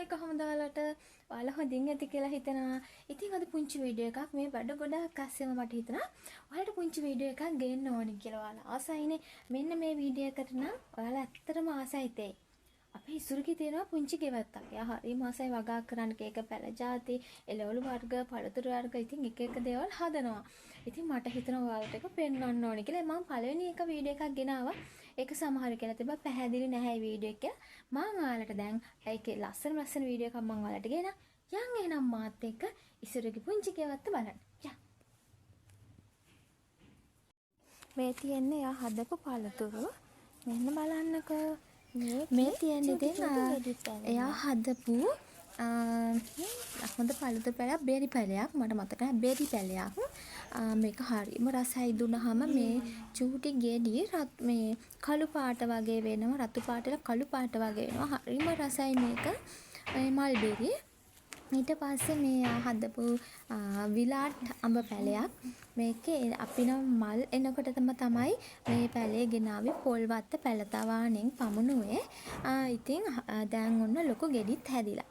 අයි කොහොමද ඔයාලට? ඔයාලා හොඳින් ඇති කියලා හිතනවා. ඉතින් අද පුංචි වීඩියෝ එකක් මේ වැඩ ගොඩක් අස්සෙම මට හිතුණා ඔයාලට පුංචි වීඩියෝ එකක් ගේන්න ඕනි කියලා. ඔයාලා ආසයිනේ. මෙන්න මේ වීඩියෝ එකට නම් ඔයාලා ඇත්තටම ආසයි තේ. අපේ ඉසුරුකේ තියෙනවා පුංචි ගෙවත්තක්. එයා හරිම ආසයි වගා කරන්න කේක පැල ಜಾති, එළවලු වර්ග, පළතුරු වර්ග ඉතින් එක එක දේවල් හදනවා. ඉතින් මට හිතෙනවා ඔයාලට ඒක පෙන්වන්න ඕනි කියලා. මම පළවෙනි එක වීඩියෝ එකක් ගෙනාවා. ඒක සමහර කියලා තිබ්බා පැහැදිලි නැහැ වීඩියෝ එක. මම ඔයාලට දැන් ඒකේ ලස්සන වීඩියෝ එකක් මම ඔයාලට ගේනවා. යන් එහෙනම් මාත් එක්ක ඉසුරුගේ පුංචි ගෙවත්ත බලන්න. යන්. මේ තියෙන්නේ එයා හදපු පළතුරු. මෙන්න බලන්නකෝ. මේ තියෙන්නේ ඉතින් එයා හදපු හොඳ පළතුරු පැලයක් බෙරි පැලයක් මට මතක නැහැ බෙරි පැලයක්. මේක හරිම රසයි දුනහම මේ චූටි ගෙඩි මේ කළු පාට වගේ වෙනවා රතු පාටට කළු පාට වගේ වෙනවා හරිම රසයි මේක මේ මල්බෙරි. ඊට පස්සේ මේ හදපු විලාට් අඹ පැලයක් මේකේ අපි නම් මල් එනකොට තමයි මේ පැලේ ගෙනාවේ පොල්වත්ත පැලතවාණෙන් පමුණුවේ. ඉතින් දැන් ඔන්න ලොකු ගෙඩිත් හැදිලා.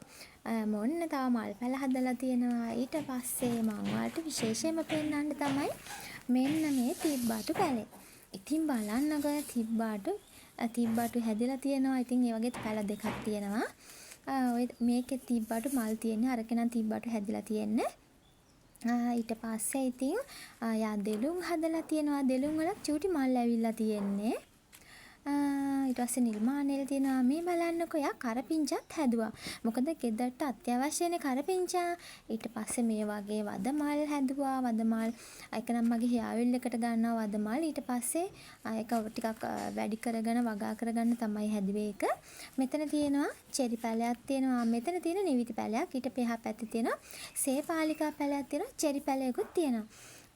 මොන්න තව මල් පැල හදලා තියෙනවා. ඊට පස්සේ මම ඔයාලට විශේෂයෙන්ම පෙන්නන්න තමයි මෙන්න මේ තිබ්බාටු පැලේ. ඉතින් බලන්නකෝ තිබ්බාටු හැදිලා තියෙනවා. ඉතින් ඒ වගේ පැල දෙකක් තියෙනවා. ඔය මේකේ තිබ්බාටු මල් තියෙන්නේ අරගෙන තිබ්බාටු හැදිලා තියෙන්නේ. ඊට පස්සේ ඉතින් යා දෙලුම් හදලා තියෙනවා. දෙලුම් වල චූටි මල් ඇවිල්ලා තියෙන්නේ. ඊට පස්සේ නිර්මාණයල තියෙනවා මේ බලන්නකෝ යා කරපිංචාත් හැදුවා. මොකද ගෙදරට අත්‍යවශ්‍යනේ කරපිංචා. ඊට පස්සේ මේ වගේ වදමල් හැදුවා. වදමල් ඒක නම් මගේ හෙයාර් ඔයිල් එකට ගන්නවා වදමල්. ඊට පස්සේ ඒක ටිකක් වැඩි කරගෙන වගා කරගන්න තමයි හැදුවේ ඒක. මෙතන තියෙනවා චෙරි පැලයක් තියෙනවා. මෙතන තියෙන නිවිති පැලයක්. ඊට පෙහා පැත්තේ තියෙනවා සේපාලිකා පැලයක් තියෙනවා. චෙරි පැලයකුත් තියෙනවා.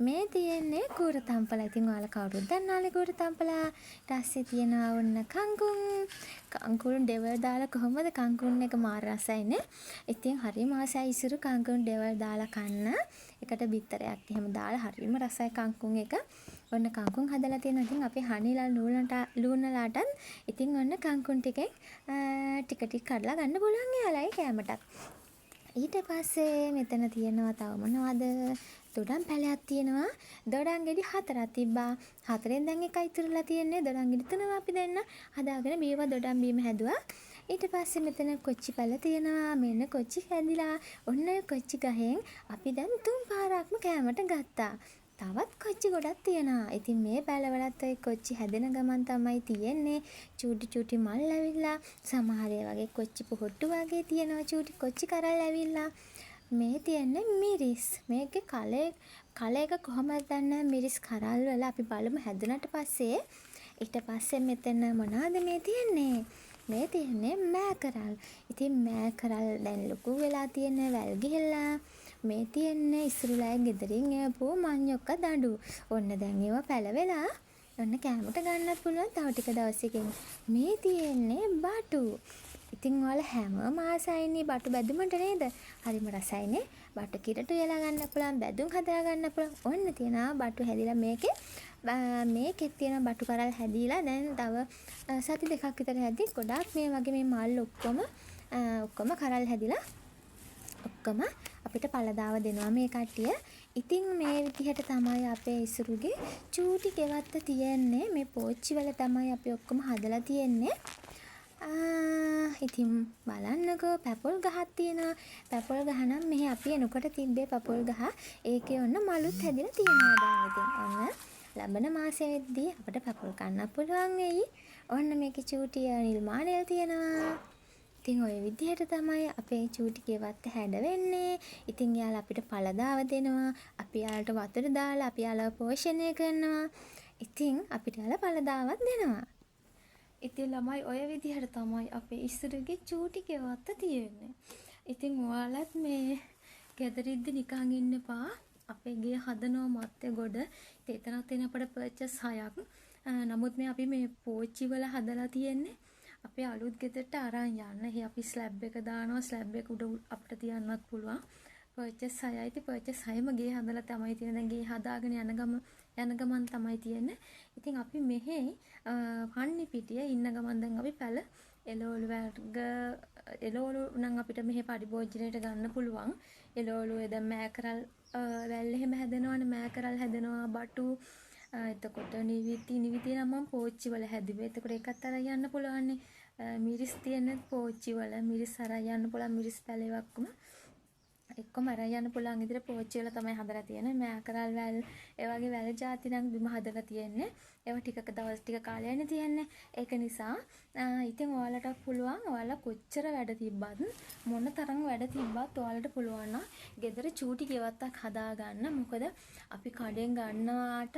මේ තියෙන්නේ කූරතම්පල. ඉතින් ඔයාලා කවුරුත් දන්නවනේ කූරතම්පලා. ඊට පස්සේ තියෙනවා ඔන්න කංකුන්. කංකුන් ඩෙවල් දාලා කොහොමද කංකුන් එක මාර රසයිනේ. ඉතින් හරිම ආසයි ඉසුරු කංකුන් ඩෙවල් දාලා කන්න. එකට බිත්තරයක් එහෙම දාලා හරිම රසයි කංකුන් එක. ඔන්න කංකුන් හදලා තියෙනවා. ඉතින් අපි හනිලා ලූනලාටත් ඉතින් ඔන්න කංකුන් ටිකෙන් ටික කඩලා ගන්න පුළුවන් එයාලයි කැමටත්. ඊට පස්සේ මෙතන තියෙනවා තව මොනවද? දොඩම් පැලයක් තියෙනවා. දොඩම් ගෙඩි 4ක් තිබ්බා. 4ෙන් දැන් එකයි ඉතුරුලා තියෙන්නේ. දොඩම් ගෙඩි 3ම අපි දෙන්න හදාගෙන බීව දොඩම් බීම හැදුවා. ඊට පස්සේ මෙතන කොච්චි පැල තියෙනවා. මෙන්න කොච්චි හැදිලා. ඔන්න කොච්චි ගහෙන් අපි දැන් 3 පාරක්ම කෑමට ගත්තා. තවත් කොච්චි ගොඩක් තියෙනවා. ඉතින් මේ පැලවලත් ඔය කොච්චි හැදෙන ගමන් තමයි තියෙන්නේ. චූටි මල් ඇවිල්ලා සමහර වගේ කොච්චි පොහොට්ටු වගේ තියෙනවා. චූටි කොච්චි කරල් ඇවිල්ලා. මේ තියෙන්නේ මිරිස්. මේකේ කලයක කොහොමද දන්නේ මිරිස් කරල් වල අපි බලමු හැදුනට පස්සේ. ඊට පස්සේ මෙතන මොනවද මේ තියෙන්නේ? මේ තියෙන්නේ මෑකරල්. ඉතින් මෑකරල් දැන් ලොකු වෙලා තියෙන වැල් ගිහිල්ලා මේ තියෙන්නේ ඉස්සරලයි ගෙදරින් එවපු මඤ්ඤොක්ක දඬු. ඔන්න දැන් ඒවා පැලවෙලා ඔන්න කෑමට ගන්නත් පුළුවන් තව ටික දවසකින්. මේ තියෙන්නේ බටු. ඉතින් ඔයාලා හැමෝම ආසයිනේ බටු බැදුමට නේද? හරිම රසයිනේ. බටු කිරටු වෙලා ගන්න පුළුවන්, බැදුම් හදා ගන්න පුළුවන්. ඔන්න තියෙනවා බටු හැදිලා මේකෙත් තියෙන බටු කරල් හැදිලා දැන් තව සති දෙකක් විතර හැදි ගොඩාක් මේ වගේ මේ මල් ඔක්කොම කරල් හැදිලා ඔක්කොම අපිට පළදාව දෙනවා මේ කට්ටිය. ඉතින් මේ විදිහට තමයි අපේ ඉසුරුගේ චූටි ගෙවත්ත තියෙන්නේ. මේ පෝච්චි වල තමයි අපි ඔක්කොම හදලා තියෙන්නේ. ඉතින් බලන්නකෝ පැපොල් ගහක් තියෙනවා. පැපොල් ගහ නම් මෙහි අපි එනකොට තිබ්බේ පැපොල් ගහ. ඒකේ ඔන්න මලුත් හැදිලා තියෙනවා දැන්. ඉතින් ඔන්න ලබන මාසෙදී අපිට පැපොල් කන්න පුළුවන් වෙයි. ඔන්න මේකේ චූටි නිල්මාණයල් තියෙනවා. ඉතින් ওই විදිහට තමයි අපේ චූටි ගෙවත්ත හැඩ වෙන්නේ. ඉතින් යාළුවා අපිට පළදාව දෙනවා. අපි යාළුවට වතුර දාලා අපි යාළුව පෝෂණය කරනවා. ඉතින් අපිට යාළුවා පළදාවක් දෙනවා. ඉතින් ළමයි ඔය විදිහට තමයි අපේ ඉස්සරගේ චූටි ගෙවත්ත තියෙන්නේ. ඉතින් ඔයාලත් මේ ගෙදරින්ද නිකන් ඉන්න එපා. අපේ ගේ හදනවා මත්තේ ගොඩ. ඉතින් එතනත් තියෙන අපේ පර්චස් 6ක්. නමුත් මේ අපි මේ පෝච්චි වල හදලා තියෙන්නේ. අපේ අලුත් ගෙදරට අරන් යන්න. එහේ අපි ස්ලැබ් එක දානවා. ස්ලැබ් එක උඩ අපිට තියන්නත් පුළුවන්. පර්චස් 6යි. ඉතින් පර්චස් 6ම ගේ හදලා තමයි තියෙන්නේ. දැන් ගේ හදාගෙන යන ගමන් තමයි තියෙන්නේ. ඉතින් අපි මෙහි පන්නි පිටියේ ඉන්න ගමන් දැන් අපි පැල එළවලු වර්ග එළවලු නම් අපිට මෙහි පරිභෝජනයට ගන්න පුළුවන්. එළවලු දැන් මෑකරල් වැල් එහෙම හැදෙනවනේ, මෑකරල් හැදෙනවා, බටු එතකොට නිවිති නම් මම පෝච්චි වල හැදුවේ. එතකොට ඒකත් අරන් යන්න පුළුවන්. මිරිස් තියෙන පෝච්චි වල මිරිස් අරන් යන්න පුළුවන්. මිරිස් පැලේවක්ම එක්කම අරන් යන්න පුළුවන් විදිහට පෝච්චි වල තමයි හදලා තියෙන්නේ. මෑකරල් වැල් ඒ වගේ වැල් ಜಾති නම් බිම හදලා තියෙන්නේ. ඒවා ටිකක දවස් ටික කාලයනේ තියෙන්නේ. ඒක නිසා ඉතින් ඔයාලට පුළුවන් ඔයාලා කොච්චර වැඩ තිබ්බත් මොන තරම් වැඩ තිබ්බත් ඔයාලට පුළුවන් නම් ගෙදර චූටි ගෙවත්තක් හදා ගන්න. මොකද අපි කඩෙන් ගන්නවාට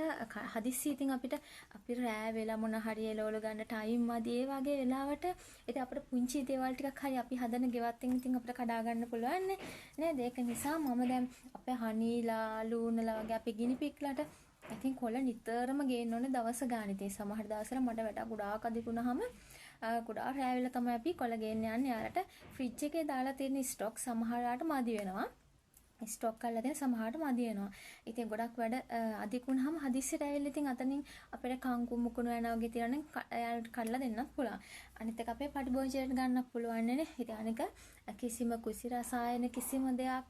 හදිස්සි ඉතින් අපි රෑ වෙලා මොන හරි එළවලු ගන්න ටයිම් මදි. ඒ වගේ වෙලාවට ඉතින් අපිට පුංචි දේවල් ටිකක් හරි අපි හදන ගෙවත්තෙන් ඉතින් අපිට කඩා ගන්න පුළුවන් නේද? ඒක නිසා මම දැන් අපේ හනීලා ලූනලා වගේ අපේ ගිනි පික්ලට ඉතින් කොළ නිතරම ගේන්න ඕනේ දවස ගානේ. ඉතින් සමහර දවස්වල මට වැඩ ගොඩාක් අදිපුණාම ගොඩාක් රෑ වෙලා තමයි අපි කොළ ගේන්න යන්නේ. යාලට ෆ්‍රිජ් එකේ දාලා තියෙන ස්ටොක් සමහරලාට මදි වෙනවා. ස්ටොක් කරලා තියෙන සමහරට මදි වෙනවා. ඉතින් ගොඩක් වැඩ අදිකුණාම හදිස්සියට ඇවිල්ලා ඉතින් අතනින් අපිට කංකු මුකුණු යනවා වගේ තියනනම් කඩලා දෙන්නත් පුළුවන්. අනිත් එක අපේ පරිභෝජනයට ගන්නත් පුළුවන් නේ. ඉතින් අනික කිසිම කුසි රසායන කිසිම දෙයක්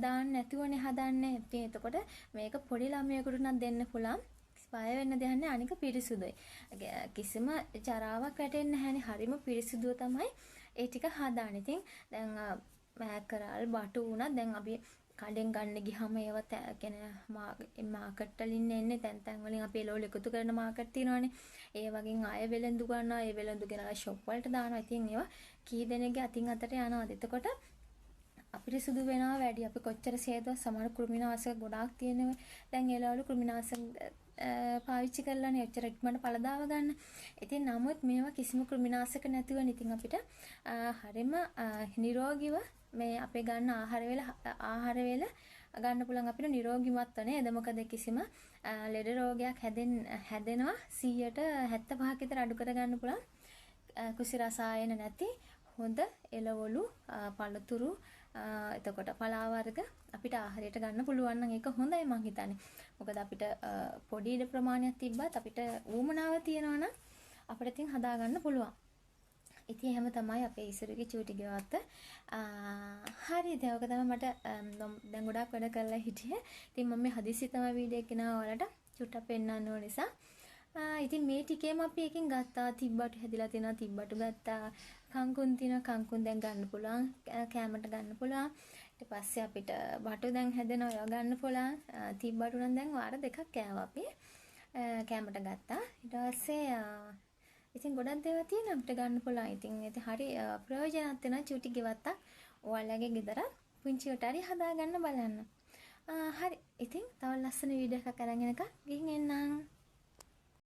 දාන්න නැතුවනේ හදන්නේ. ඉතින් එතකොට මේක පොඩි ළමයෙකුට නම් දෙන්න පුළුවන්. බය වෙන්න දෙයක් නැහැ. අනික පිරිසුදුයි. කිසිම ජරාවක් වැටෙන්නේ නැහැනේ. හරිම පිරිසුදුව තමයි ඒ ටික හදාන්නේ. ඉතින් දැන් මෑකරල් බටු වුණා දැන් අපි කඩෙන් ගන්න ගියාම ඒවත් කියන්නේ මාකට් වලින් එන්නේ තැන් වලින් අපි එළවලු එකතු කරන මාකට් තියෙනවානේ. ඒ වගේ අය වෙලඳු ගන්නවා. ඒ වෙලඳු ගෙනලා ෂොප් වලට දානවා. ඉතින් ඒවා කී දෙනෙක්ගේ අතින් අතට යනවාද? එතකොට අපිරිසුදු වෙනවා වැඩි. අපි කොච්චර සේදුවත් සමහර කෘමිනාශක ගොඩාක් තියෙනවා. දැන් එළවලු කෘමිනාශක පාවිච්චි කරලානේ ඔච්චර ඉක්මනට පළදාව ගන්න. ඉතින් නමුත් මේවා කිසිම කෘමිනාශක නැතුව ඉතින් අපිට හරිම නිරෝගීව මේ අපේ ගන්න ආහාර වේල ගන්න පුළුවන් අපිට නිරෝගීමත් නේද? මොකද කිසිම ලෙඩ රෝගයක් හැදෙනවා 75ක විතර අඩු කර ගන්න පුළුවන්. කුසි රසායන නැති හොඳ එළවලු පළතුරු එතකොට පලා වර්ග අපිට ආහාරයට ගන්න පුළුවන් නම් ඒක හොඳයි මං හිතන්නේ. මොකද අපිට පොඩි ඉඩ ප්‍රමාණයක් තිබ්බත් අපිට ඌමනාව තියනවා නම් අපිට ඉතින් හදා ගන්න පුළුවන්. ඉතින් එහෙම තමයි අපේ ඉසුරුගේ චූටි ගෙවත්ත. හරි දැන් ඔක තමයි මට දැන් ගොඩක් වැඩ කරලා හිටියේ. ඉතින් මම මේ හදිස්සි තමයි වීඩියෝ එක ගෙනාවා ඔයාලට චුට්ටක් පෙන්නන්න ඕන නිසා. ඉතින් මේ ටිකේම අපි එකකින් ගත්තා. තිබ්බට හැදිලා තියෙනවා තිබ්බට ගත්තා. කංකුන් තියෙනවා කංකුන් දැන් ගන්න පුළුවන්. කෑමට ගන්න පුළුවන්. ඊට පස්සේ අපිට බටු දැන් හැදෙනවා ඒවා ගන්න පුළුවන්. තිබ්බට උනන් දැන් වාර දෙකක් කෑවා අපි. කෑමට ගත්තා. ඊට පස්සේ ඉතින් ගොඩක් දේවල් තියෙනවා අපිට ගන්න පුළුවන්. ඉතින් හරි ප්‍රයෝජනවත් වෙන චූටි ගෙවත්තක් ඔයාලගේ ගෙදර පුංචිවට හරි හදාගන්න බලන්න. හරි. ඉතින් තව ලස්සන වීඩියෝ එකක් අරගෙන ගිහින් එන්නම්.